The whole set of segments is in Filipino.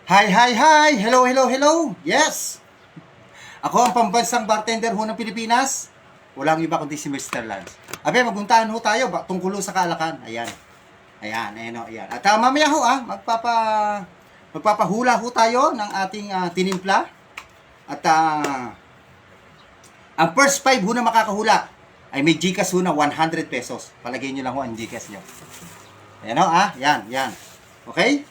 Hi, hi, hi! Hello, hello, hello! Yes! Ako ang pambansang bartender ho ng Pilipinas. Walang iba kundi si Mr. Lance. Abe, maguntahan ho tayo tungkol sa Kaalakan. Ayan. Ayan, ayan o, ayan. At mamaya ho, magpapahula ho tayo ng ating tinimpla. At ang first 5 ho na makakahula ay may Gcash ho na 100 pesos. Palagay nyo lang ho ang Gcash nyo. Ayan o, yan, yan. Okay?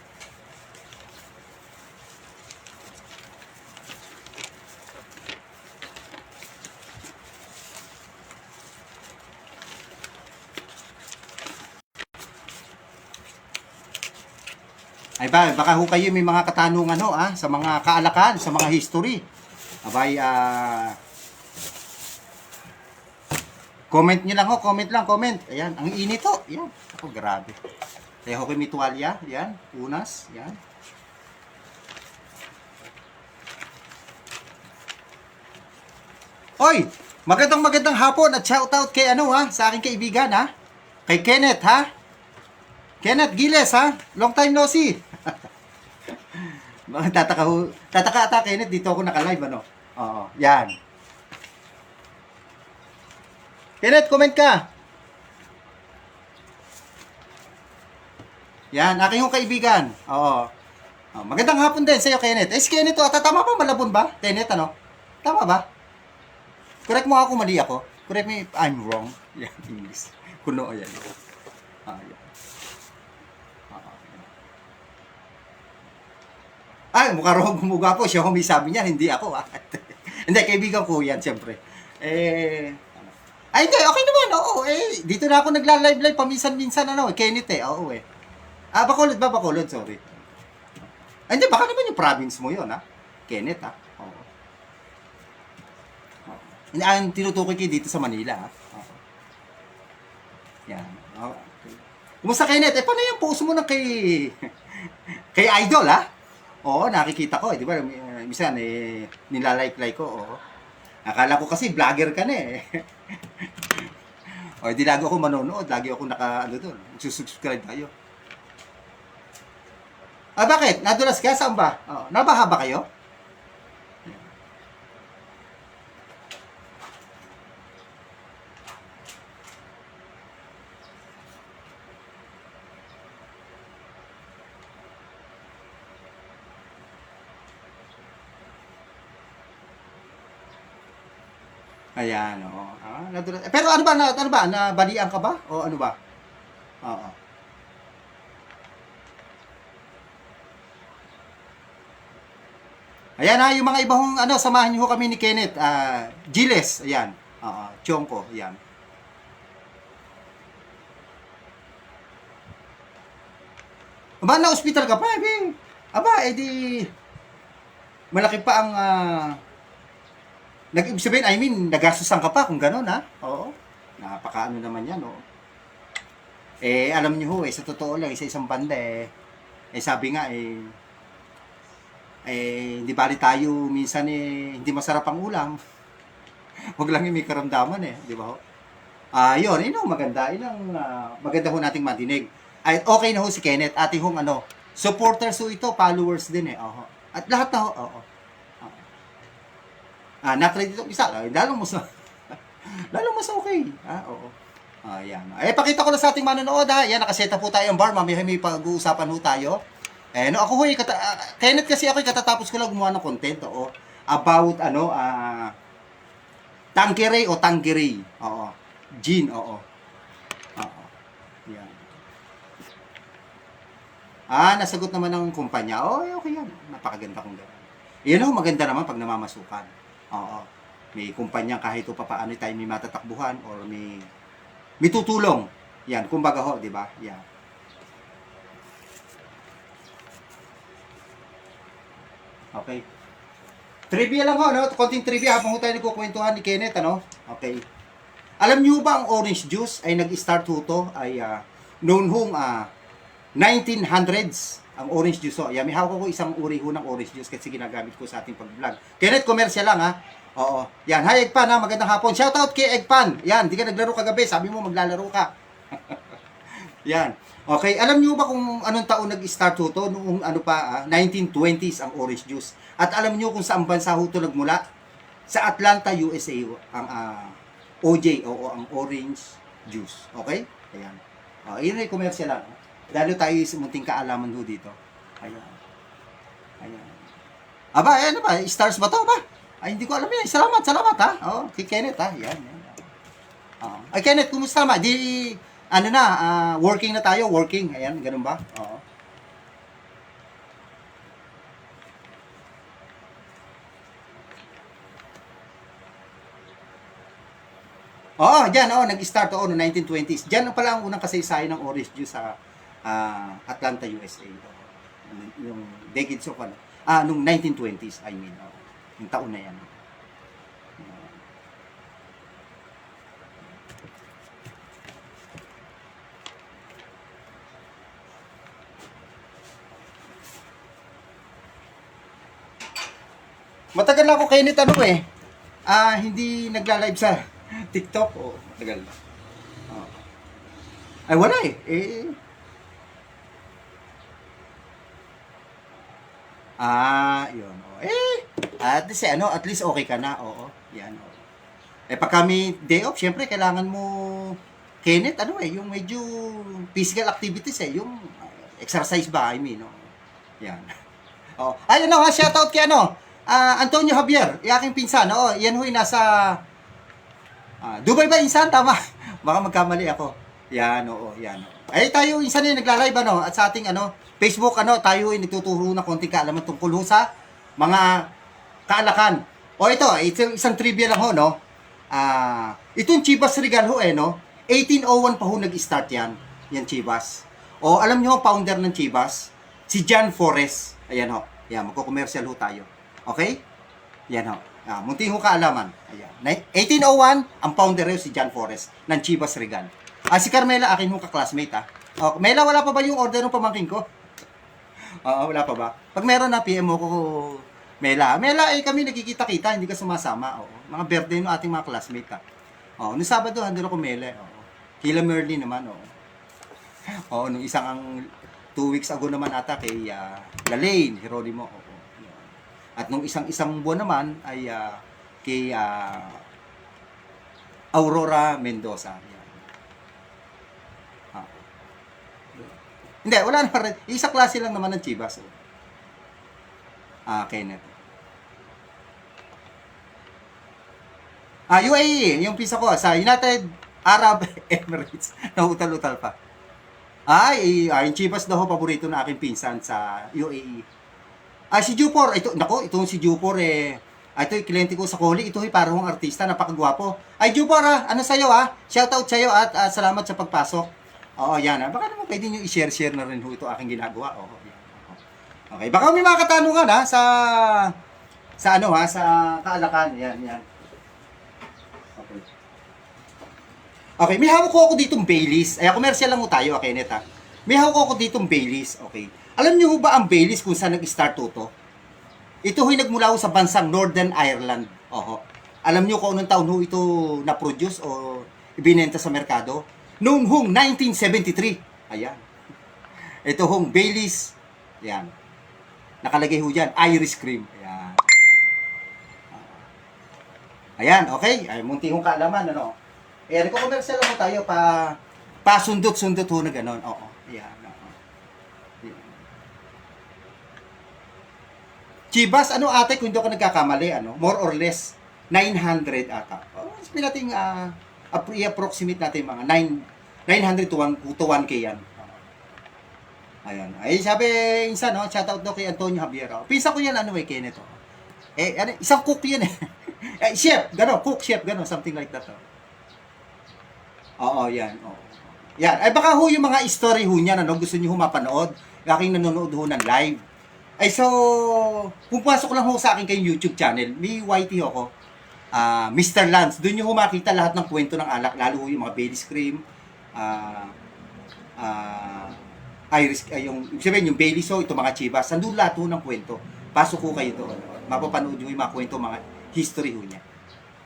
Ay baka ho kayo may mga katanungan ho sa mga kaalakan, sa mga history. Abay, comment nyo lang ho, comment lang, comment. Ayan, ang init ho. Ayan, ako grabe. Kaya ho kayo may tuwalya, ayan, unas, ayan. Oy, magandang hapon at shout out kay sa aking kaibigan Kay Kenneth Kenneth Giles long time no see. Tataka ata Kenneth, dito ako naka-live Oo, yan. Kenneth, comment ka. Yan, aking yung kaibigan. Oo. Magandang hapon din sa iyo, Kenneth. Si Kenneth tama ba, malabon ba? Kenneth, Tama ba? Correct mo ako, mali ako. Correct me if I'm wrong. Yan, English. Kuno, yan. Yan. Ay, mukha raw gumuga po. Siya may sabi niya, hindi ako Hindi, kaibigan ko yan, siyempre. Ay, hindi, okay naman, oo. Dito na ako nagla-live paminsan-minsan, Kenneth, oo, Bacolod ba? Bacolod, sorry. Ay, hindi, baka naman yung province mo yun, Kenneth, Oo. Ang tinutukoy kayo dito sa Manila, Oo. Yan. Okay. Kumusta, Kenneth? Paano yung post mo na kay kay Idol, Oo, nakikita ko, di ba? Minsan, nilalike-like ko, oo. Akala ko kasi vlogger ka na O, di lagi ako manonood, lagi ako doon. Susubscribe tayo. Bakit? Nadulas ka? Saan ba? Nabaha ba kayo? Ayan, oo. Nadulas. Pero ano ba? Nabalian ka ba? O ano ba? Oo. Ayan yung mga ibang samahan niyo kami ni Kenneth. Giles, ayan. Oo, Chongko, ayan. Aba, na-hospital ka pa, edi malaki pa ang nag-ibig sabihin, nagastusan ka pa kung gano'n, Oo. Napakaano naman yan, oo. Alam niyo ho, sa totoo lang, sa isang banda, sabi nga, di bali tayo, minsan, hindi masarap ang ulam. Huwag lang yung may karamdaman, di ba ho? Yun maganda. Maganda ho nating madinig. Ay, okay na ho si Kenneth. Ati hong supporters ho ito, followers din At lahat na ho, oo. Na-credit yung isa, lalong mas okay. Oo. Yan. Pakita ko na sa ating manonood Yan, nakaseta po tayo ang bar. Mamaya may pag-uusapan ho tayo. Ako Kenneth kasi ako katatapos ko lang gumawa ng content, about Tanqueray o Tanqueray. Oo. Gin, oo. Oo. Yan. Nasagot naman ng kumpanya. Okay yan. Napakaganda kong gano'n. Maganda naman pag namamasukan. Oo. May kumpanya kahit pa paano tayo may matatakbuhan or may tutulong. Yan, kumbaga ho, di ba? Yan. Okay. Trivia lang ho, konting trivia habang tayo nagkukwentuhan ni Kenneth, Okay. Alam niyo ba ang orange juice ay nag-start to ay noon hong 1900s ang orange juice Yan, may hawak ko isang uri ho ng orange juice kasi ginagamit ko sa ating pag-vlog. Kenneth, commercial lang Oo. Yan, hi Egpan magandang hapon. Shout out kay Egpan. Yan, di ka naglaro kagabi, sabi mo maglalaro ka. Yan. Okay, alam niyo ba kung anong taon nag-start ho to? Noong ano pa, 1920s ang orange juice. At alam niyo kung saan bansa ho to nagmula? Sa Atlanta, USA ang OJ o ang orange juice. Okay? Ayan. Yun ay commercial lang. Lalo tayo sa munting kaalaman ho dito. Ayan. Ayan. Aba, ayan ba? Stars ba to ba? Ay, hindi ko alam yan. Salamat, salamat ha. Kay Kenneth ha. Yan, yan. Ay, Kenneth, kumusta naman? Ano na, working na tayo, working. Ayan, ganun ba? Oo. Diyan, nag-start no 1920s. Diyan pala ang unang kasaysayan ng orange juice sa Atlanta, USA. Yung decades of nung 1920s, I mean. Yung taon na yan. Matagal na ako Kenneth hindi nagla-live sa TikTok matagal na. Ay wala yun. At least at least okay ka na. Oo, yan. Pag kami day off, syempre kailangan mo Kenneth, yung medyo physical activities yung exercise ba, I mean, yan. Ay, shoutout kay Antonio Javier, aking pinsan, yan ho'y nasa Dubai ba insan? Tama. Baka magkamali ako. Yan, yan. Ay, tayo insan yung nagla-live, at sa ating, Facebook, tayo ay nagtuturo ng konting kaalaman tungkol sa mga kaalakan. Ito isang trivia lang ho, itong Chivas Regal ho, 1801 pa ho nag-start yan. Yan, Chivas. Alam nyo, founder ng Chivas, si John Forrest. Ayan ho. Yan, magko-commercial ho tayo. Okay? Yan ho. Munti ho kaalaman. Ayan. 1801, ang founder ho si John Forrest ng Chivas Regal. Si Carmela, akin ho ka-classmate Mela, wala pa ba yung order ng pamangkin ko? Wala pa ba? Pag meron na, PM mo ko, Mela. Mela, kami nagkikita-kita, hindi ka sumasama. Mga birthday ng ating mga classmate nung Sabado, handalo ko Mela. Kila Merlin naman. Nung isang 2 weeks ago naman ata kay Lalaine, Heronimo. At nung isang buwan naman ay kay Aurora Mendoza. Hindi, wala na rin. Isa klase lang naman ng Chivas. Kenneth. UAE, yung pisa ko sa United Arab Emirates. Nautal-utal pa. Yung Chivas daw paborito na aking pinsan sa UAE. Si Jupor, itong si Jupor ito yung kliyente ko sa Koli, ito ay parang artista, napakagwapo. Jupor ano sa'yo shoutout sa'yo at salamat sa pagpasok. Yan baka naman pwede nyo i-share na rin ito aking ginagawa. Yan. Okay, baka may mga katanungan sa kaalakan. Yan. Okay, may hawak ko ako ditong Baileys. Commercial lang mo tayo, Kenneth May hawak ko ako ditong Baileys, okay. Alam niyo ba ang Baileys kung saan nag-start to? Ito ho'y nagmula sa bansang Northern Ireland. Alam niyo kung anong taon ho ito na-produce o ibinenta sa merkado? Noong 1973. Ayan. Ito hong Baileys. Ayan. Nakalagay ho dyan, Irish cream. Ayan. Ayan, okay. Munti hong kaalaman, Ayan, kung commercial lang mo tayo, pa-sundot-sundot ho na gano'n. Ayan. Chivas, ate, kung hindi ako nagkakamali, more or less, 900 ata. Nating, i-approximate natin mga 900 to 1K yan. Ayan. Sabi, insan, shoutout daw kay Antonio Javier. Pisa ko yan, Kenneth. Isang cook yan chef, cook chef, something like that. Yan. Yan. Baka ho yung mga story ho niyan, gusto niyo ho mapanood. Aking nanonood ho ng live. So, pupasok lang ho sa akin kay YouTube channel. May YT ako. Mr. Lance. Doon nyo ho makita lahat ng kwento ng alak. Lalo ho yung mga Baileys cream. Irish, yung Baileys ho, ito mga Chivas. Nandun lahat ho ng kwento. Pasok ho kayo doon. Mapapanood nyo yung mga kwento, mga history ho niya.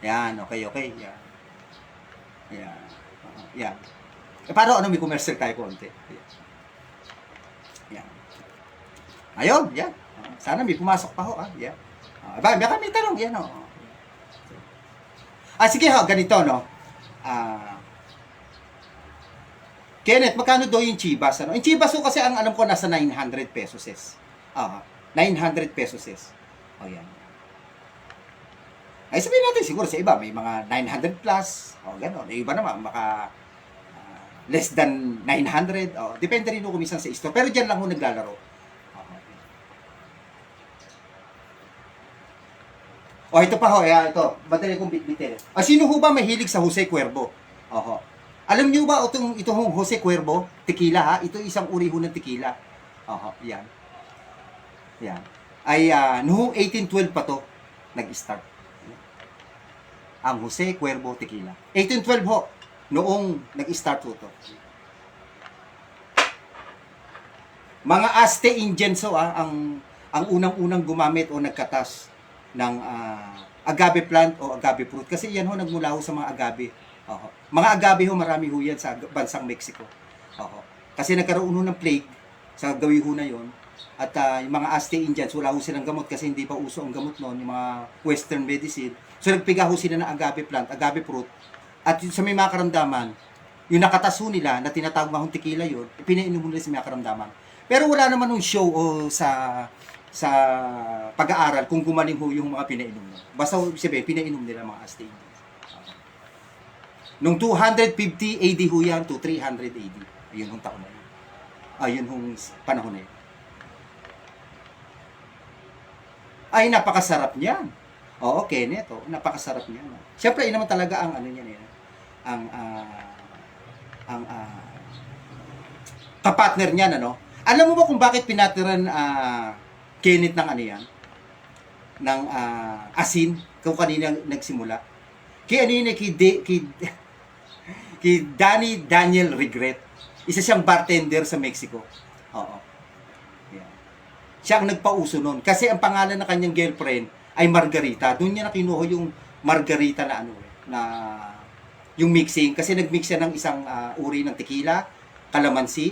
Yan, okay. Yan. Yan. Paano, may commercial tayo konti. Yan. Ayun, yan. Sana may pumasok pa ho, yan. Baka may tanong, yan, sige ho, ganito, no? Kenneth, magkano daw yung Chivas? Yung Chivas ho kasi ang alam ko nasa 900 pesos is. 900 pesos is. Yan. Ay sabihin natin siguro sa iba may mga 900 plus. Gano'n. Yung iba naman maka less than 900. Depende rin ho kung minsan sa store. Pero diyan lang ho naglalaro. Ito pa ho. Ito. Madali kong bitbitin. Sino ho ba mahilig sa Jose Cuervo? Alam niyo ba ito hong Jose Cuervo, tequila ha? Ito isang uri ho ng tequila. Yan. Yan. Ay noong 1812 pa to nag-start. Ang Jose Cuervo tequila. 1812 ho noong nag-start ho to. Mga Azte Indians ho ang unang-unang gumamit o nagkatas ng agave plant o agave fruit kasi yan ho nagmula ho sa mga agave. Mga agave ho, marami ho yan sa bansang Mexico. Kasi nagkaroon ho ng plague sa gawi ho na yon. At yung mga Azte Indians, wala ho silang gamot kasi hindi pa uso ang gamot noon, yung mga western medicine. So nagpiga ho sila ng agave plant, agave fruit. At sa may mga karamdaman, yung nakatas ho nila na tinatawag mahong tequila yun, pinainom nila sa mga karamdaman. Pero wala naman nung show o sa pag-aaral kung gumaling ho yung mga pinainom nila. Basta sabi, pinainom nila mga Azte Indians. Nung 250 AD ho yan to 300 AD. Ayun hong taon na yun. Ayun hong panahon na yun. Ay, napakasarap niyan. Kenneth. Napakasarap niyan. Siyempre, yun naman talaga ang ano niyan. Ang kapartner niyan, ano? Alam mo ba kung bakit pinatiran Kenneth ng ano yan? Ng asin? Kung kanina nagsimula? Kay Danny Daniel Regret. Isa siyang bartender sa Mexico. Yan. Siya ang nagpauso nun. Kasi ang pangalan ng kanyang girlfriend ay Margarita. Doon niya na kinuha yung Margarita na na yung mixing. Kasi nagmix siya ng isang uri ng tequila, calamansi,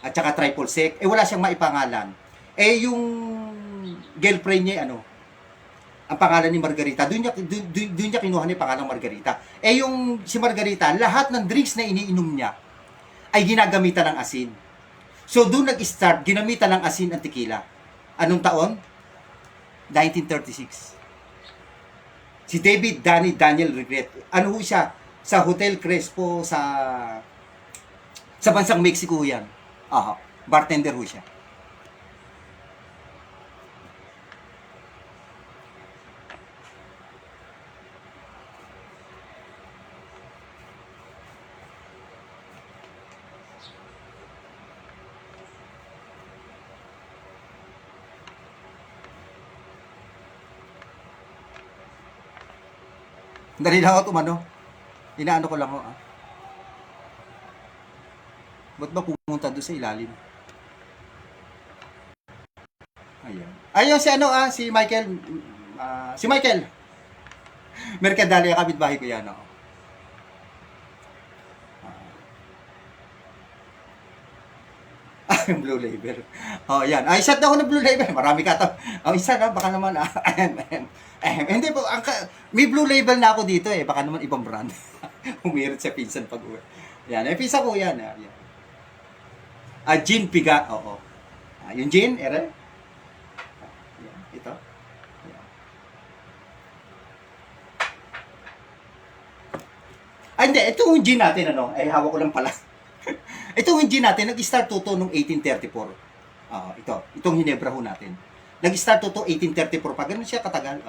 at saka triple sec. Wala siyang maipangalan. Yung girlfriend niya, ang pangalan ni Margarita, doon niya kinuha ni pangalang Margarita. Yung si Margarita, lahat ng drinks na iniinom niya ay ginagamitan ng asin. So doon nag-start, ginamitan ng asin ang tequila. Anong taon? 1936. Si David Danny Daniel Regret. Ano ho siya? Sa Hotel Crespo sa bansang Mexico yan. Bartender ho siya. Dali lang ako umano. Inaano ko lang ho. Ba't ba pumunta doon sa ilalim? Ayan. Ayun si Michael. Si Michael. Mercadalia, kapitbahay ko yan. Yung Blue Label. Yan. Ay, shot na ako ng Blue Label. Marami ka to. Isa na, baka naman. Hindi po, may Blue Label na ako dito Baka naman ibang brand. Umirit sa pinsan pag-uwi. Yan. Pinsan ko yan. Yan. Gin Piga. Yung gin, yan. Ito. Yan. Hindi. Ito yung gin natin, hawak ko lang pala. Ito yung gin natin, nag-start to noong 1834. Itong Hinebra ho natin. Nag-start to 1834 pa. Ganun siya katagal.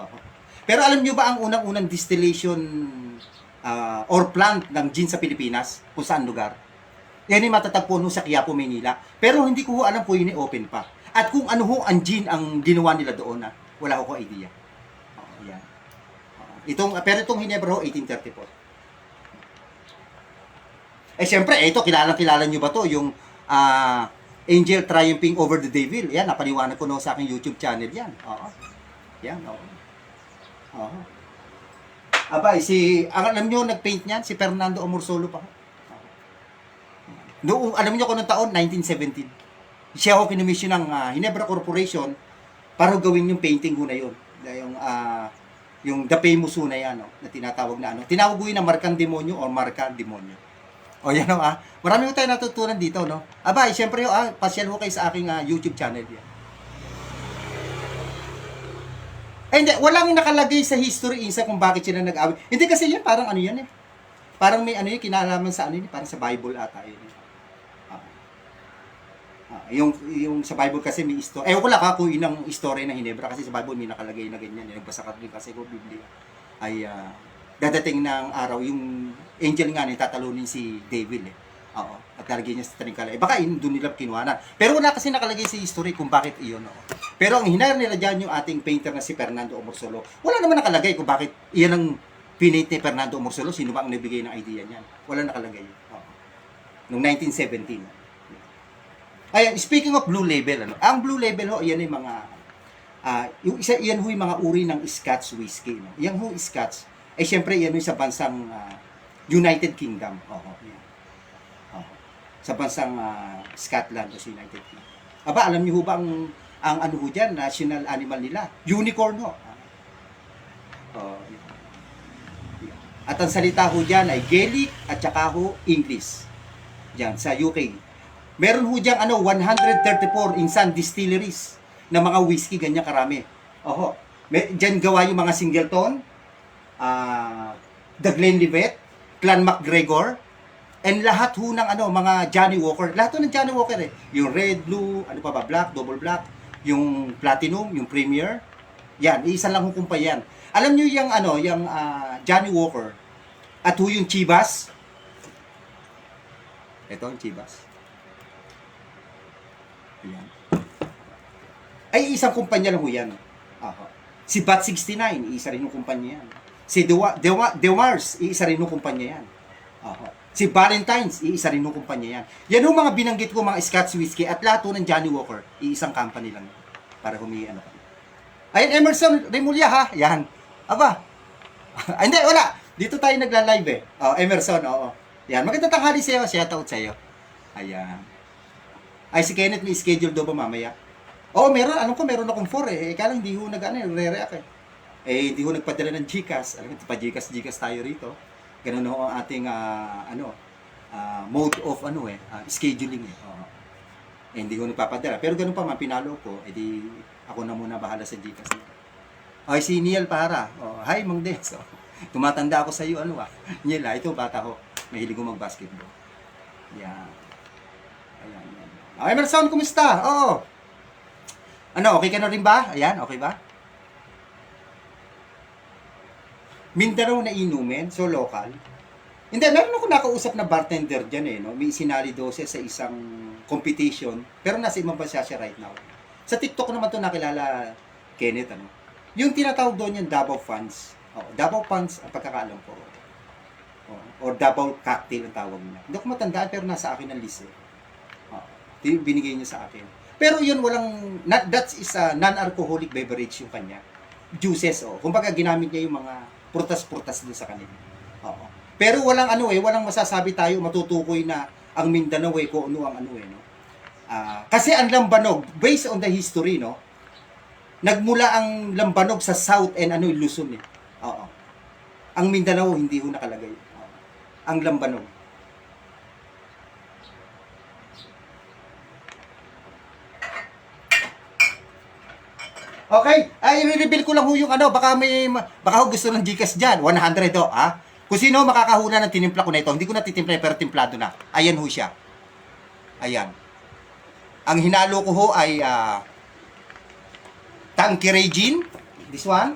Pero alam nyo ba ang unang-unang distillation or plant ng gin sa Pilipinas? Kung saan lugar? Yan ay matatagpo nung sa Quiapo, Manila. Pero hindi ko ho alam po yun open pa. At kung ano ho ang gin ang ginawa nila doon, wala ko idea. Yan. Pero itong Hinebra ho, 1834. Siyempre, ito, kilala nyo ba to? Yung Angel Triumphing Over the Devil. Yan, napaliwanag ko sa aking YouTube channel yan. Yan, Abay, alam nyo, nag-paint niyan, si Fernando Amorsolo pa. Noong, alam niyo kung anong taon? 1917. Siya ho kinomisyon ng Ginebra Corporation para gawin yung painting ho na yun. Yung The Famous ho na yan, no? Na tinatawag na ano. Tinawag ko yun na Markang Demonyo o Marka Demonyo. O yan o Marami ko tayo natutunan dito, no? Abay, syempre ho, pasyal ho kayo sa aking YouTube channel yan. Ay, hindi, walang nakalagay sa history isa kung bakit sila nag-away. Hindi kasi yan, parang ano yan eh. Parang may ano yun, kinalaman sa ano yun, parang sa Bible ata yun. Yung sa Bible kasi may story. Ewan ko lang kung yun ang story ng Ginebra kasi sa Bible may nakalagay na ganyan. Nagbasa ka rin kasi ko Biblia. Ay dadating ng araw yung angel nga ni tatalunin si Devil eh. Oo. At lalagay niya sa trinkala. Baka doon nila kinuhanan. Pero wala kasi nakalagay sa history kung bakit iyon. Pero ang hinire nila dyan yung ating painter na si Fernando Omorsolo. Wala naman nakalagay kung bakit iyan ang pinaint ni Fernando Omorsolo. Sino ba ang nabigay ng idea niyan? Wala nakalagay. Noong 1917. Ayan, speaking of Blue Label, ang Blue Label ho, yan ay mga, yung isa, yan ho yung mga uri ng Scotch whiskey. No? Yan ho, Scotch, syempre, yan ho sa bansang United Kingdom. Yan. Sa bansang Scotland o sa United Kingdom. Aba, alam niyo ho ba ang ano ho dyan, national animal nila? Unicorn ho. Yan. At ang salita ho dyan ay Gaelic at saka ho English. Yan, sa UK. Meron ho diyang 134 insan distilleries na mga whiskey, ganyan karami. Diyan gawa yung mga Singleton, The Glenlivet, Clan MacGregor, and lahat ho ng mga Johnny Walker. Lahat ho ng Johnny Walker eh. Yung red, blue, ano pa ba, black, double black, yung platinum, yung premier. Yan, isa lang ho kumpay yan. Alam niyo yung Johnny Walker at ho yung Chivas. Ito ang Chivas. Ayan. Ay, isang kumpanya lang ho yan. Si Bat 69, isa rin yung kumpanya yan. Si Dewars, isa rin yung kumpanya yan. Si Valentine's, isa rin yung kumpanya yan. Yan yung mga binanggit ko, mga Scotch whiskey, at lahat ng Johnny Walker, iisang company lang. Para humiyan. Ayun, Emerson Remulla ha. Yan. Aba. Hindi, wala. Dito tayo nagla-live eh. Emerson, oo. Yan. Magandang tanghali sa'yo. Shoutout sa'yo. Ayan. Ay, si Kenneth may schedule daw ba mamaya? Meron. Alam ko, meron akong 4 eh. Kaya lang, hindi ho nag-react eh. Hindi ho nagpadala ng Gcash. Alam mo, pa-Gcash tayo rito. Ganun ho ang ating, mode of, scheduling eh. Hindi ho nagpapadala. Pero ganun pa man, pinalo ko. Di, ako na muna bahala sa Gcash. Ay, si Niel Para. Hi, Mang Des. Tumatanda ako sa iyo, Niel, ito, bata ho. Mahilig ko mag-basketball. Yan. Ayan. Emerson, kumusta? Okay ka na rin ba? Ayan, okay ba? Mindanao na inumin, so local. Hindi, meron ako nakausap na bartender dyan eh, no? May sinali 12 sa isang competition, pero nasa ibang bansa siya right now. Sa TikTok naman to nakilala Kenneth, Yung tinatawag doon yung Davao Funds. Davao Funds, ang pagkakaalam ko. Or Davao Cocktail ang tawag niya. Hindi ko matandaan, pero nasa akin ang list eh. Binigay niya sa akin. Pero yun that is a non-alcoholic beverage yung kanya. Juices, Kumbaga ginamit niya yung mga prutas-prutas doon sa kanila. Pero walang masasabi tayo matutukoy na ang Mindanao kung ano ang kasi ang Lambanog, based on the history, nagmula ang Lambanog sa South and Luzon eh. Ang Mindanao hindi ho nakalagay. Ang Lambanog. Okay, ay i-reveal ko lang ho yung baka ho gusto ng Gcash diyan, 100 Kung sino makakahula ng tinimpla ko na ito, hindi ko na titimpla pero timplado na. Ayan ho siya. Ayan. Ang hinalo ko ho ay Tanqueray Gin, this one.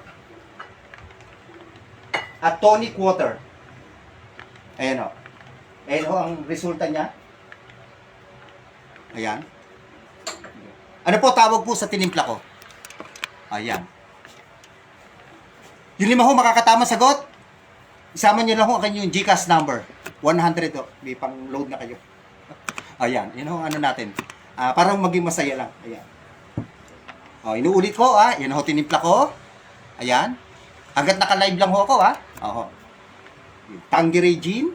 At tonic water. Ayan ho. Ayan ho ang resulta niya. Ayan. Ano po tawag po sa tinimpla ko? Ayan. Yung 5 ho makakatama sagot. Isama nyo lang ho ang kanyang Gcash number. 100 ho. May pang load na kayo. Ayan. Yun ho natin. Para maging masaya lang. Ayan. Inuulit ko Yan ho tinimpla ko. Ayan. Hanggat naka-live lang ho ako Tanqueray Gin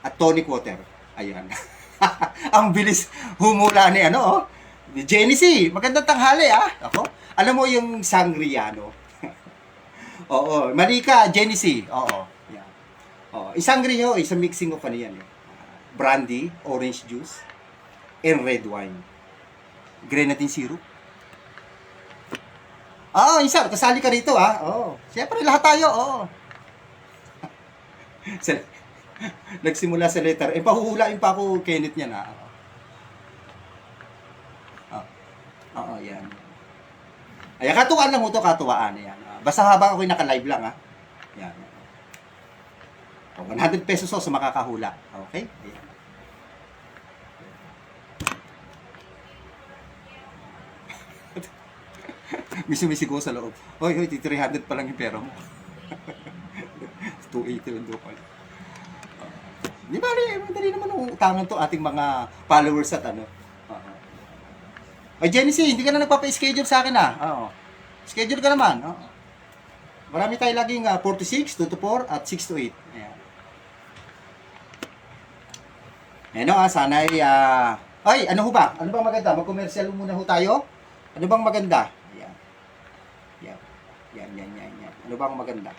at tonic water. Ayan. Ang bilis humula ni ano, oh. Ni Jenny C. Magandang tanghali, ah. Ako. Alam mo yung Sangriano? Oo, mali ka, Jenny C. Oo. Yeah. Oo. Isang Sangria, isang mixing of ano yan, eh. Brandy, orange juice, and red wine. Grenadine syrup. Oo, isa, kasali ka rito, ah. Oo. Siyempre, lahat tayo, oo. Nagsimula sa letter. Eh, pahuhulain pa ako, Kenneth, yan, ah. Oo, yan. Ayan, katuwaan lang mo to, katuwaan. Ayan. Basta habang ako'y naka-live lang, ha. Yan. 100 pesos sa makakahula. Okay? Ayan. May sumisigaw sa loob. Hoy, 300 pa lang yung pera mo. 280 lang doon. Di ba, madali naman ang utangan to ating mga followers at ano. Ay, Jenny C, hindi ka na nagpapa-schedule sa akin, ah. Oo. Schedule ka naman. Oo. Marami tayo laging 4 to 6, 2 to 4, at 6 to 8. Ayan. Ayan, sana ay, ay, ano ho ba? Ano bang maganda? Mag-commercial muna ho tayo? Ano bang maganda? Ayan. Yan. Ano bang maganda?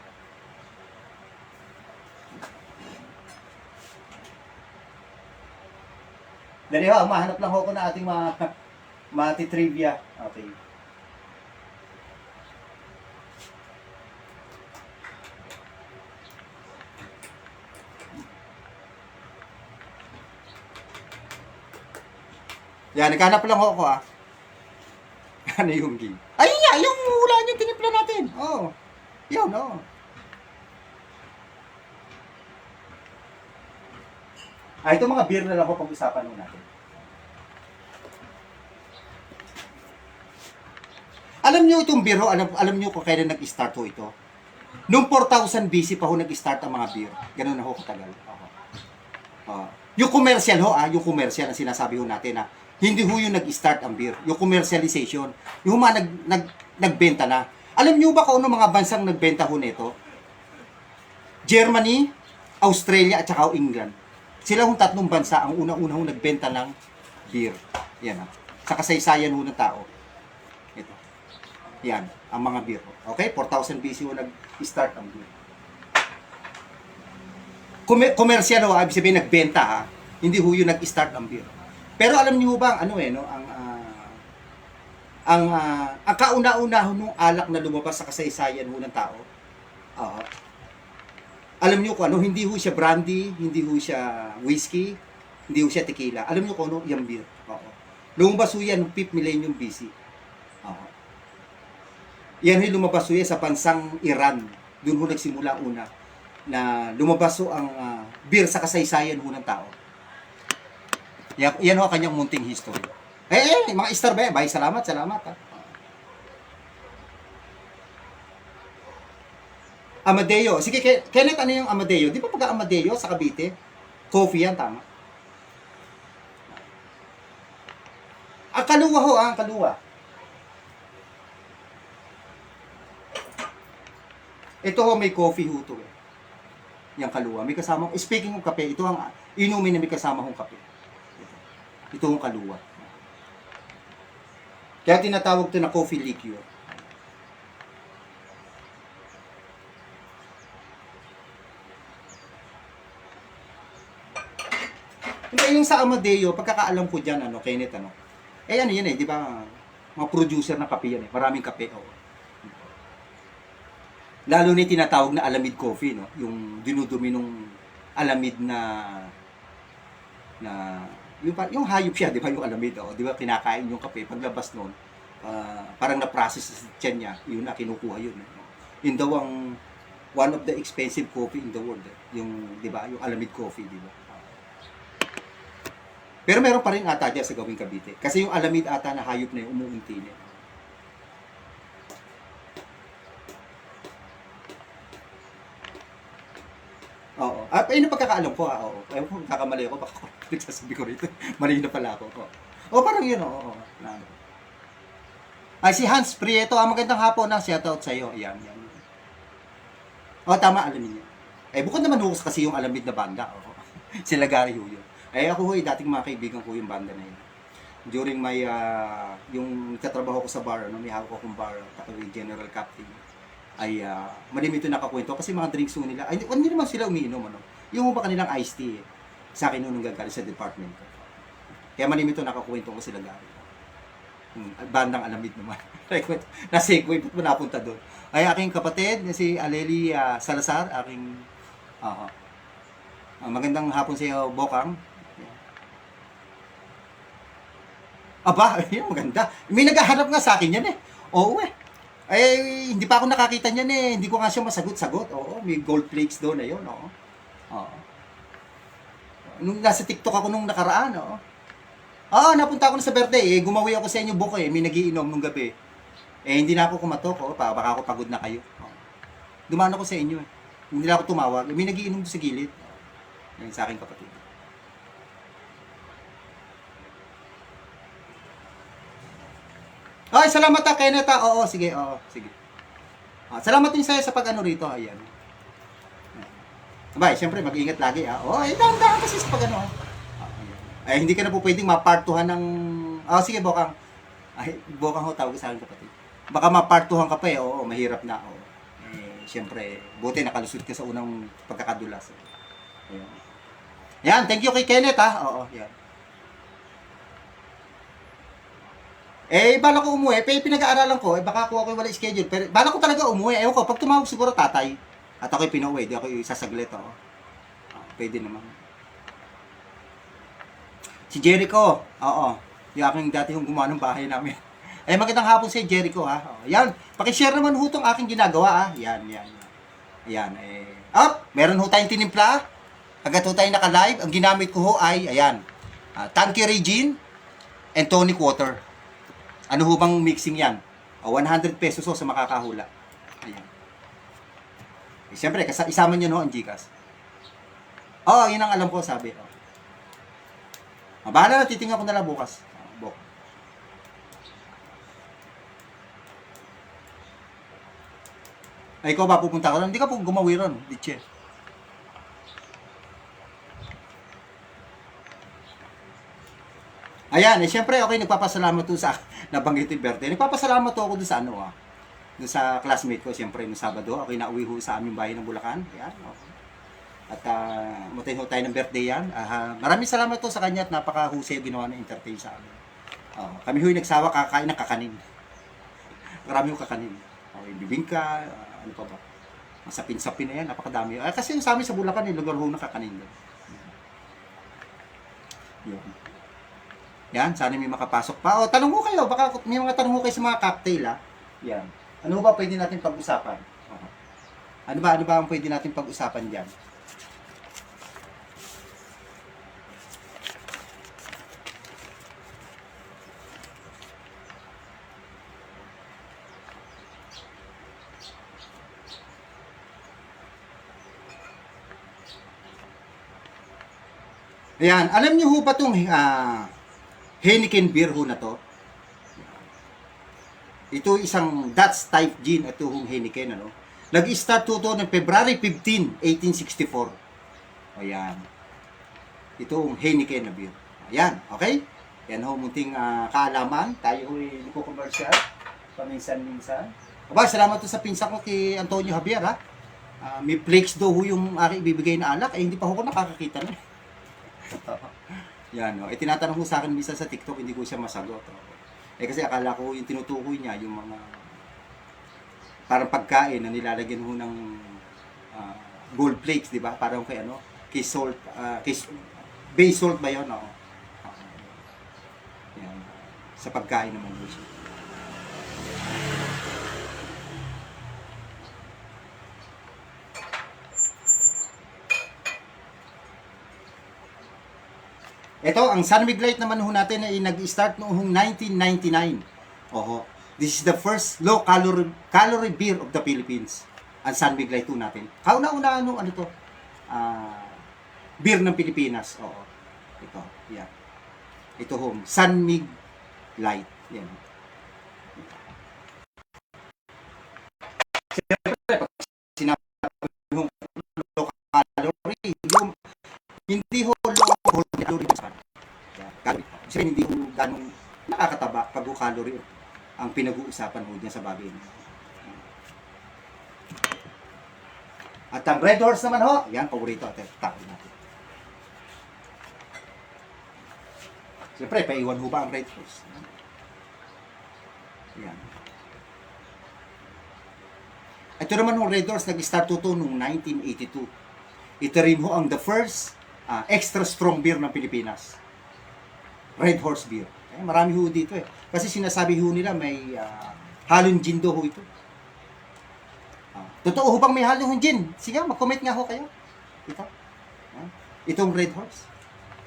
Dali ho, mahanap lang ho ko na ating mga mati-trivia. Okay. Yan, naghanap lang ho ako, ah. Ano yung game? Ayun nga, yung hula yung tinimpla natin. Oo. Yun, oo. Ito mga beer na lang ko pag-usapan nun natin. Alam nyo itong beer ho, alam nyo kung kailan nag-start ho ito? Noong 4,000 BC pa ho nag-start ang mga beer. Ganun na ho katagal. Yung commercial ho, yung commercial ang sinasabi ho natin, hindi ho yung nag-start ang beer. Yung commercialization, yung mga nagbenta na. Alam nyo ba kung ano mga bansang nagbenta ho nito? Germany, Australia, at saka England. Sila hong tatlong bansa ang una-una hong nagbenta ng beer. Yan, sa kasaysayan ho ng tao. Ito. Yan, ang mga beer. Okay? 4,000 BC ho nag-start ang beer. Commercial ho, ibig sabihin nagbenta, ha? Hindi ho yung nag-start ang beer. Pero alam niyo ba ang ang kauna-una ho nung alak na lumabas sa kasaysayan ho ng tao? Alam niyo kung ano, hindi ho siya brandy, hindi ho siya whiskey, hindi ho siya tequila. Alam niyo kung ano, yung beer. Lumabas ho yan noong 5th millennium BC. Yan ho lumabas ho yan sa bansang Iran. Doon ho nagsimula una na lumabas ho ang beer sa kasaysayan ho ng tao. Yan ho ang kanyang munting history. Mga star ba? Bye, salamat. Amadeo. Sige, Kenneth, ano yung Amadeo? Di ba pagka Amadeo sa Cavite? Coffee yan, tama. Ang kaluwa ho, ang kaluwa. Ito ho, may coffee ho to. Yung kaluwa. May kasama, speaking ng kape, ito ang inumin na may kasama hong kape. Ito hong kaluwa. Kaya tinatawag to na coffee liqueur. Hindi, yung sa Amadeo, pagkakaalam ko dyan, Kenneth, ano yan di ba, mga producer ng kape yan, maraming kape, Lalo na tinatawag na Alamid Coffee, no? Yung dinudumi nung Alamid yung hayop siya, di ba, yung Alamid, di ba, kinakain yung kape, paglabas noon, parang na-process sa tiyan niya, yun na, kinukuha yun. Yun daw ang one of the expensive coffee in the world, yung, di ba, yung Alamid Coffee, di ba? Pero meron pa rin ata dyan sa gawing Cavite. Kasi yung Alamid ata na hayop na yung umuunti niya. Oo. Ayun ang pagkakaalam ko, oo. Ayun kung kakamali ako, baka nagsasabi ko rito. Mali na pala ako. Parang yun, oo. Ay, si Hans Prieto, magandang hapon na. Shoutout sa'yo. Yan. Tama, Alamid niya. Bukod naman hukos kasi yung Alamid na banda. Sila Gary Huyo. Ako ho, dating mga kaibigan ko yung banda na yun. During my, yung katrabaho ko sa bar, may hawak akong bar, ako yung general captain, ay madami ito nakakwento kasi mga drinks ho nila, ay hindi naman sila umiinom, yung ba kanilang iced tea, sa akin nung galing sa department ko. Kaya madami ito nakakwento ko sila galing. Bandang Alamid naman. Nasegue, ba't mo napunta doon? Ay aking kapatid, si Aleli Salazar, aking magandang hapon sa iyo, Bokang. Aba, ayun, maganda. May naghahanap nga sa akin yan eh. Oo eh. Hindi pa ako nakakita niyan eh. Hindi ko nga siya masagot-sagot. Oo, may gold flakes doon na yun. Oo. Oo. Nung nasa TikTok ako nung nakaraan, oo. Napunta ako na sa birthday. Gumawi ako sa inyo buko eh. May nagiinom nung gabi. Hindi na ako kumatok. Baka ako pagod na kayo. Dumaan ako sa inyo eh. Hindi na ako tumawag. May nagiinom sa gilid. Yan sa aking kapatid. Ay, salamat Kenneth. Oo, sige. Sige. Salamat din sa'yo sa pag-ano rito. Ayan. Abay, siyempre, mag-ingat lagi. Dahan-dahan kasi sa pag-ano. Hindi ka na po pwedeng mapartuhan ng... sige, Bokang. Bokang ho, tawag sa akin kapatid. Baka mapartuhan ka pa eh. Oo, mahirap na. Siyempre, buti nakalusot ka sa unang pagkakadulas. Ayan. Yan, thank you kay Kenneth Oo, yan. Bala ko umuwi. Pinag-aaralan ko. Baka ako wala schedule. Pero bala ko talaga umuwi. Ewan ko, pag tumawag siguro tatay. At ako'y pinauwi. Di ako sasaglit. Pwede naman. Si Jericho. Oo. Yung aking dati yung gumawa ng bahay namin. Magandang hapon si Jericho Yan. Pakishare naman ho itong aking ginagawa Yan. Ayan. Meron ho tayong tinimpla. Agad ho tayo naka-live. Ang ginamit ko ho ay, ayan. Tanky Regine and tonic water. Ano ho bang mixing yan? 100 pesos sa makakahula. Ayan. Siyempre, isama nyo no ang Gcash. Yun ang alam ko, sabi. Bahala na, titingnan ko na lang bukas. Ikaw ba pupunta ka ron? Hindi ka po gumawi ron, Ditche. Ayan, siyempre, okay, nagpapasalamat to sa nabanggit yung birthday. Nagpapasalamat to ako doon sa doon sa classmate ko, siyempre, noong Sabado. Okay, nauwi ho sa aming bahay ng Bulacan. Ayan, okay. At mutayin ho tayo ng birthday yan. Maraming salamat to sa kanya at napakahusay ginawa na entertain sa amin. Kami ho'y nagsawa kakain ng kakanin. Marami ho kakanin. Bibingka, ano pa ba? Masapin-sapin na yan, napakadami. Kasi yung sa amin sa Bulacan, lugar ho na kakanin doon. Yun. Yan, sana may makapasok pa. Tanong mo kayo, baka may mga tanong mo kayo sa mga cocktail Yan. Ano ba pwede natin pag-usapan? Ano ba ang pwede natin pag-usapan diyan? Ayan, alam niyo ho ba itong Heineken beer ho na to? Ito isang Dutch type gin at itong Heineken Nag-start to ng February 15, 1864. Ayan. Itong Heineken na beer. Ayan, okay? Yan ho, munting kaalaman. Tayo ho'y nagko-commercial. Paminsan-minsan. Salamat to sa pinsan ko kay Antonio Javier may flakes daw ho yung aking ibibigay na alak. Hindi pa ho ko nakakakita na. Yan tinatanong ko sa akin minsan sa TikTok, hindi ko siya masagot. Kasi akala ko yung tinutukoy niya, yung mga parang pagkain na nilalagyan ho ng gold flakes, di ba? Parang kay kay salt, bay salt ba yun? Yan. Sa pagkain naman ho siya. Ito, ang San Miguelite naman ho natin ay nag-start noong 1999. This is the first low calorie beer of the Philippines. Ang San Miguelite ho natin. Kauna-una ano to? Beer ng Pilipinas. Ito, yan. Ito ho, San Miguelite. Yan. Siyempre, pag sinabi ho low calorie, hindi ho low calorie calorie. Kasi hindi ko ganong nakakataba pag calorie ang pinag-uusapan ho niya sa bagay niya. At ang Red Horse naman ho, yan, paborito natin. Tapos natin. Siyempre, paiwan ho ba ang Red Horse? Yan. Ito naman ho, Red Horse, nag-start to noong 1982. Ito rin ho ang the first extra strong beer ng Pilipinas. Red Horse beer. Marami ho dito eh. Kasi sinasabi ho nila may halong gin do ho ito. Totoo ho bang may halong gin? Sige, mag-comment nga ho kayo. Ito. Itong Red Horse.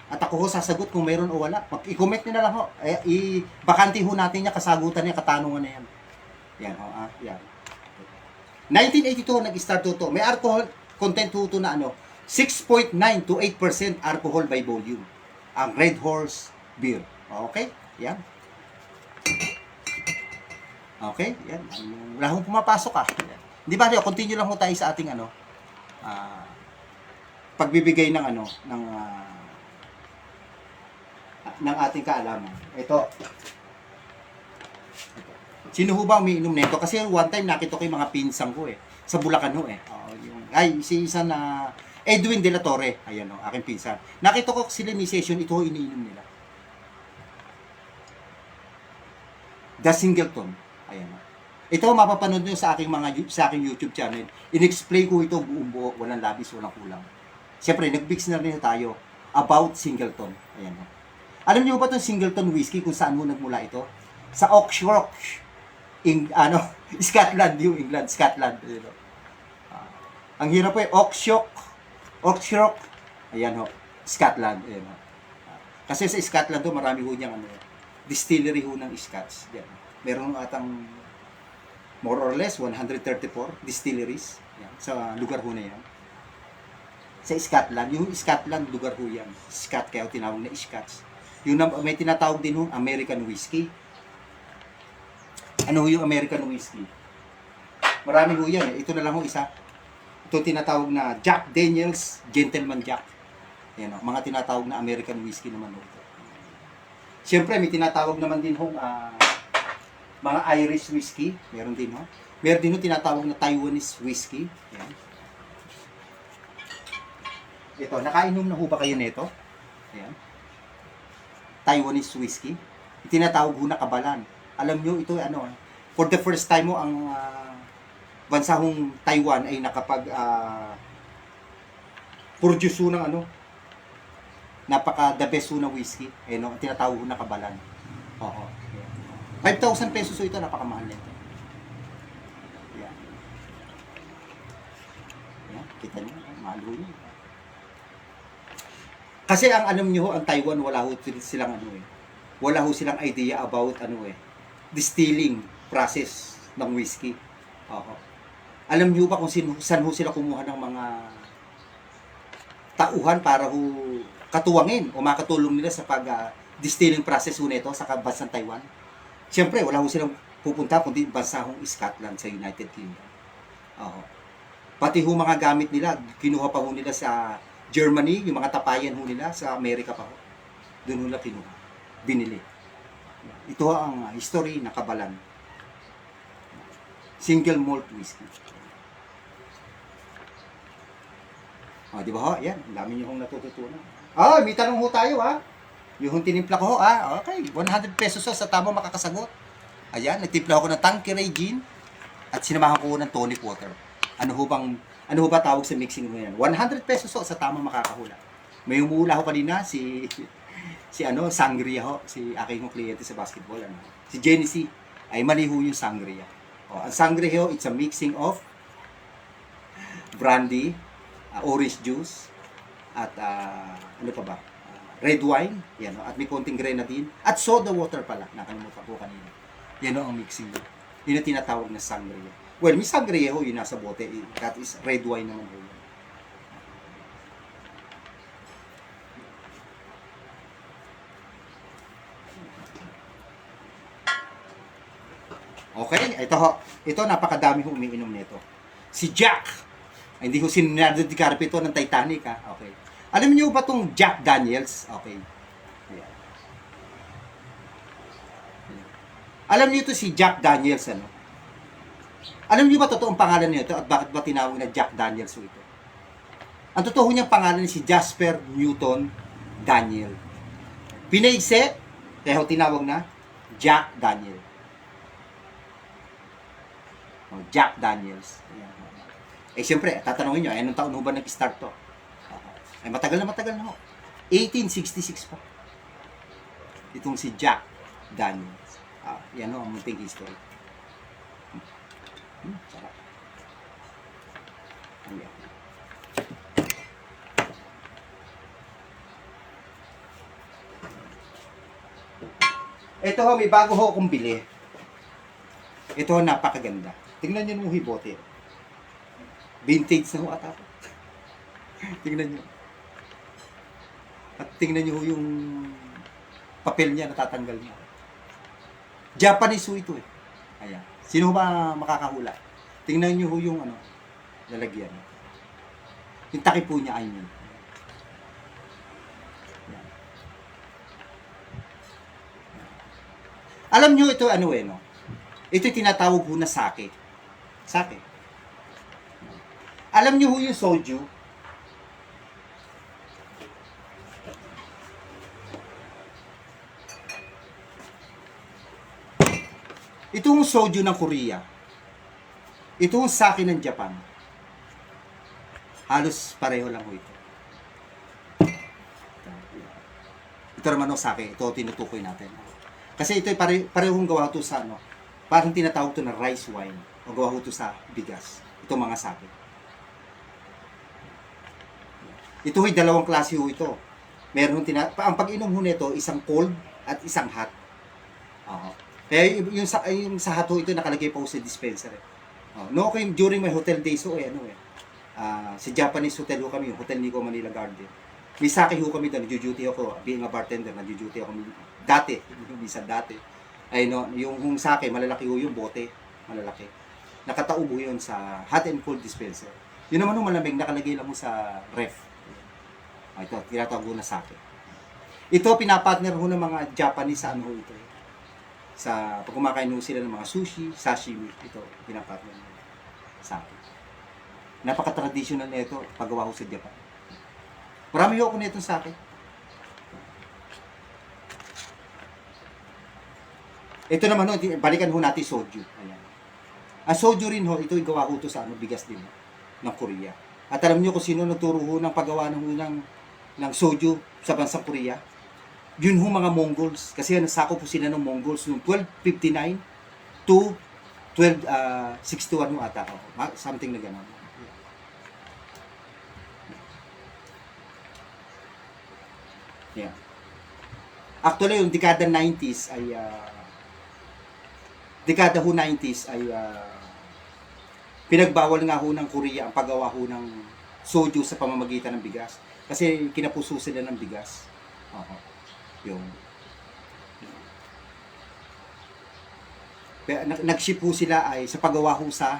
At ako ho sasagot kung mayroon o wala. I-comment nyo na lang ho. I-bakante ho natin niya, kasagutan niya, katanungan na yan. Yan ho, yan. 1982 nag-start to. May alcohol content ho ito na 6.9 to 8% alcohol by volume. Ang Red Horse beer. Okay? Yan. Okay? Yan. Wala hong pumapasok Yan. Di ba, continue lang ho tayo sa ating pagbibigay ng ng ating kaalaman. Ito. Sino ho ba umiinom nito? Kasi one time nakita ko yung mga pinsang ko sa Bulacan ho si isa na Edwin De La Torre. Ayan aking pinsan. Nakita ko sila ni session, ito ho iniinom nila. The Singleton. Ayan Ito mapapanood nyo sa aking YouTube channel. In-explain ko ito buong buo, walang labis, walang kulang. Siyempre, nag-mix na rin tayo about Singleton. Ayan Alam niyo ba itong Singleton whiskey kung saan mo nagmula ito? Sa Oxford, Scotland, New England, Scotland. Ang hirap Oxford, ayan Scotland. Ayan Kasi sa Scotland marami ho niyang distillery ho ng Scotch. Yan. Meron atang more or less 134 distilleries sa lugar ho na yan. Sa Scotland, yung Scotland lugar ho yan. Scott kaya tinawag na Scotch. Yung may tinatawag din ho American whiskey. Ano ho yung American whiskey? Marami ho yan Ito na lang ho isa. Ito tinatawag na Jack Daniels Gentleman Jack. Yan mga tinatawag na American whiskey naman ho ito. Siyempre may tinatawag naman din ho mga Irish whiskey, meron din ho. Meron din ho tinatawag na Taiwanese whiskey. Yan. Ito, nakainom na ho ba kayo nito? Ayan. Taiwanese whiskey. Tinatawag ho na kabalan. Alam nyo, ito for the first time ho, ang bansa hong Taiwan ay nakapag produce ho ng napaka the best ho na whiskey. Tinatawag ho na kabalan. Oo. 5,000 pesos ito, napakamahal nito. Yan. Yan, kita niyo, mahal ho yun. Kasi ang alam niyo ang Taiwan, wala ho silang wala ho silang idea about distilling process ng whiskey. Alam niyo ba kung saan ho sila kumuha ng mga tauhan para ho katuwangin o makatulong nila sa distilling process ho nito sa bansang Taiwan? Siyempre, wala ho silang pupunta kundi bansahong Scotland sa United Kingdom. Pati ho mga gamit nila, kinuha pa ho nila sa Germany, yung mga tapayan ho nila sa Amerika pa ho. Doon ho nila kinuha. Binili. Ito ang history na kabalan. Single malt whiskey. Di ba ho? Yan, ang dami niyo hong natututunan. May tanong ho tayo Yung tinimpla ko okay, 100 pesos sa tama makakasagot. Ayan, nagtimpla ako ng Tanqueray gin at sinamahan ko ng tonic water. Ano ho ba tawag sa mixing mo yan? 100 pesos sa tama makakahula. May umuula ho kanina si Sangria ho, si aking kliyente sa basketball si Jenny C. Ay mali ho yung Sangria. Ang Sangria ho, it's a mixing of brandy, orange juice at ano pa ba? Red wine, at may konting grenadine, at soda water pala, nakalimutan ko kanina. Yan ang mixing. Yun ang tinatawag na sangria. Well, may sangria ho, yun nasa bote, that is red wine naman ho. Okay, ito napakadami ho umiinom nito. Si Jack, hindi ho si Leonardo DiCaprio ito ng Titanic Okay. Alam niyo ba tong Jack Daniels? Okay. Ayan. Alam niyo ito si Jack Daniels, ano? Alam niyo ba totoong pangalan niya ito at bakit ba tinawag na Jack Daniels ito? Ang totoo niyang pangalan si Jasper Newton Daniel. Pinaigse, kaya tinawag na Jack Daniel. Oh, Jack Daniels. Ayan. Eh siyempre, tatanungin niyo, anong taon ho ba nag-start to? Ay matagal na ho. 1866 pa. Itong si Jack Daniels. Yan ho, ang munting history. Sarap. Ayan. Ito ho, may bago ho akong bili. Ito ho, napakaganda. Tingnan nyo nung hibote. Vintage na ho ata. Tingnan nyo. At tingnan nyo ho yung papel niya, natatanggal niya. Japanese ho ito eh. Ayan. Sino ba makakahula? Tingnan nyo ho yung ano, lalagyan. Yung takip po niya, I mean. Alam nyo ito ano eh, no? Ito tinatawag ho na sake. Sake. Alam nyo ho yung soju? Ito yung soju ng Korea. Ito yung sake ng Japan. Halos pareho lang ho ito. Ito naman ang sake. Ito tinutukoy natin. Kasi ito ay parehong gawa ito sa ano. Parang tinatawag ito na rice wine. O gawa ito sa bigas. Ito mga sake. Ito ay dalawang klase ho ito. Meron ang pag-inom ho nito, isang cold at isang hot. Kaya yung sa hot ho ito nakalagay pa ho sa dispenser. No, okay, during my hotel days ho sa Japanese hotel ho kami, Hotel Nico Manila Garden. May sake ho kami doon, nagjo-duty ako, being a bartender, nagjo-duty ako dati, ay no, yung sake, malalaki ho yung bote, malalaki. Nakataob ho yun sa hot and cold dispenser. Yun naman ho malamig, nakalagay lang ho sa ref. Ito, tinatawag ho na sake. Ito, pinapartner ho ng mga Japanese sa ano ho ito. Sa, pag kumakain ho sila ng mga sushi, sashimi, ito, pinapartner ho sake. Napaka-traditional na ito, paggawa ho sa Japan. Marami ho ako nito sa akin. Ito naman ho, balikan ho natin soju. Ayan. Ang soju rin ho, ito gawa ho ito sa bigas din ng Korea. At alam niyo kung sino nagturo ho ng paggawa ng soju sa bansang Korea? Yun ho mga Mongols. Kasi nasako po sila ng Mongols noong 1259 to 1261 ho ata. Something na gano'n. Yeah. Actually, yung dekada 90s ay dekada ho 90s ay pinagbawal nga ho ng Korea ang paggawa ho ng soju sa pamamagitan ng bigas. Kasi kinapuso sila ng bigas. Yung nag-ship ho sila ay sa paggawa ho sa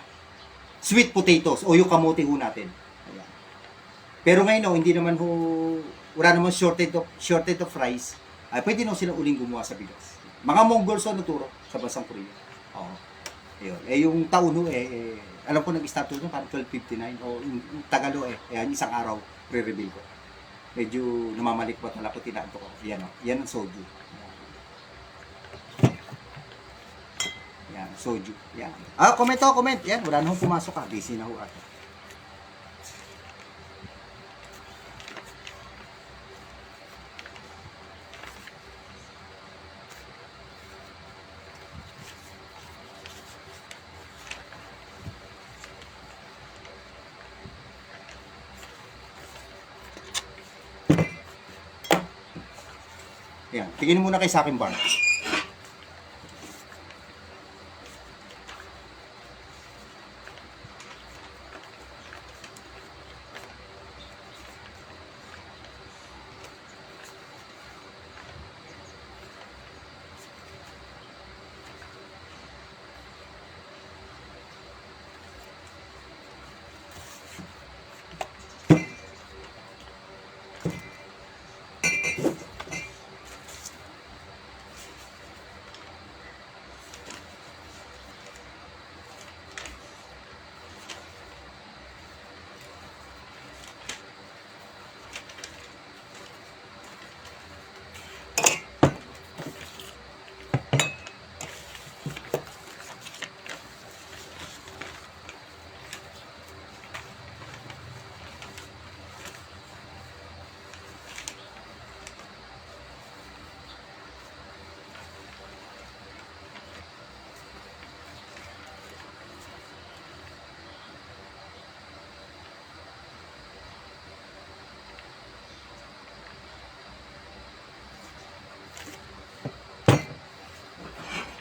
sweet potatoes o yung kamote ho natin. Ayan. Pero ngayon hindi naman ho wala naman shortage of rice, ay pwede na silang uling gumawa sa bigas. Mga Mongols ho naturo sa bansang Korea. Ayun. Yung taon ho alam ko nag-start ho parang 1259 o yung Tagalo ayan, isang araw re-reveal ko. Medyo namamalikwat na ko tinaanto ko. Yan yan ang soju. Yan, soju. Yan. Comment. Yan, wala na ho pumasok busy na ho ata. Yan, tingin muna kay sa akin bar.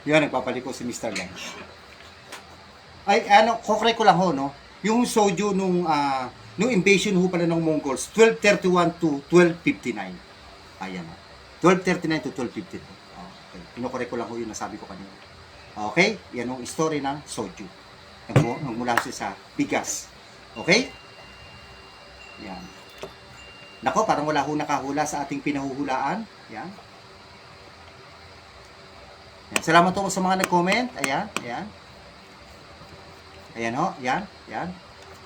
Yun, nagpapaliko si Mr. Lunch. Ay, ano, kokre ko lang ho, no? Yung soju nung invasion ho pala ng Mongols, 1231 to 1259. Ayan, ho. 1239 to 1259. Okay. Pinokore ko lang ho yung nasabi ko kanina. Okay? Yan ang story ng soju. Nagmula siya sa bigas. Okay? Yan. Nako, parang wala ho nakahula sa ating pinahuhulaan. Yan. Yan. Salamat po sa mga nag-comment. Ayan, ayan. Ayan ho, yan, yan.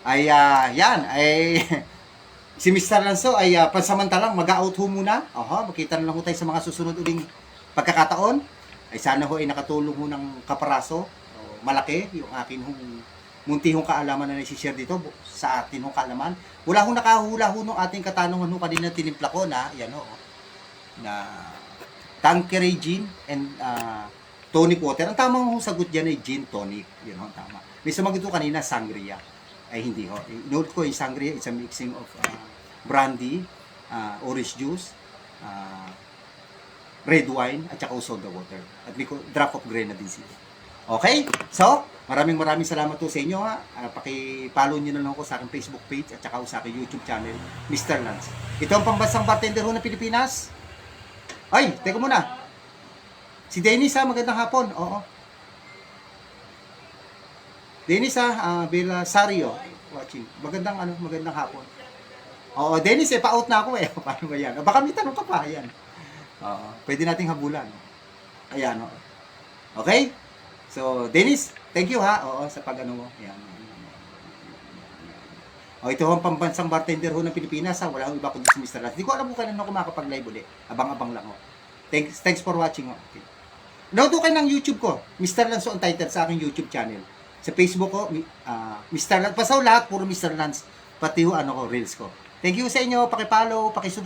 Ay, yan, ay, si Mr. Lanzo ay pansamantalang mag-out ho muna. Makita na lang ho tayo sa mga susunod uling pagkakataon. Ay sana ho ay nakatulong ho ng kaparaso. Malaki yung akin hong munti hong kaalaman na nai-share dito sa atin hong kaalaman. Wala hong nakahula ho nung ating katanungan ho kanina tinimpla ko na, yan ho, na Tanqueray gin and tonic water. Ang tamang hong sagot dyan ay gin tonic. Yan ho, tama. May sumagot ko kanina, sangria. Ay hindi ho. Note ko yung sangria, it's a mixing of brandy, orange juice, red wine, at saka soda water. At may drop of grenadine sila. Okay? So, maraming salamat po sa inyo ha. Paki-follow nyo na lang ako sa aking Facebook page at saka sa aking YouTube channel, Mr. Lance. Ito ang pambansang bartender ho ng Pilipinas. Ay, teka muna. Si Dennis ha, magandang hapon. Oo. Dennis Belasario watching. Magandang hapon. Oo, Dennis pa-out na ako eh. Paano ba yan? Baka may tanong ka pa, ayan. Oo, pwede nating habulan. Ayan, o. Okay? So, Dennis, thank you ha. Oo, sa pag-ano mo. Ayan. Ito ang pambansang bartender ho ng Pilipinas ha. Wala akong iba kundi si Mr. Lance. Hindi ko alam kung kailan ako makakapag-live ulit. Abang-abang lang ho. Thanks for watching ho. Okay. Note kayo ng YouTube ko. Mr. Lance ang title sa aking YouTube channel. Sa Facebook ko, Mr. Lance. Pasaw lahat, puro Mr. Lance. Pati ho, Reels ko. Thank you sa inyo. Paki-follow, paki-subscribe.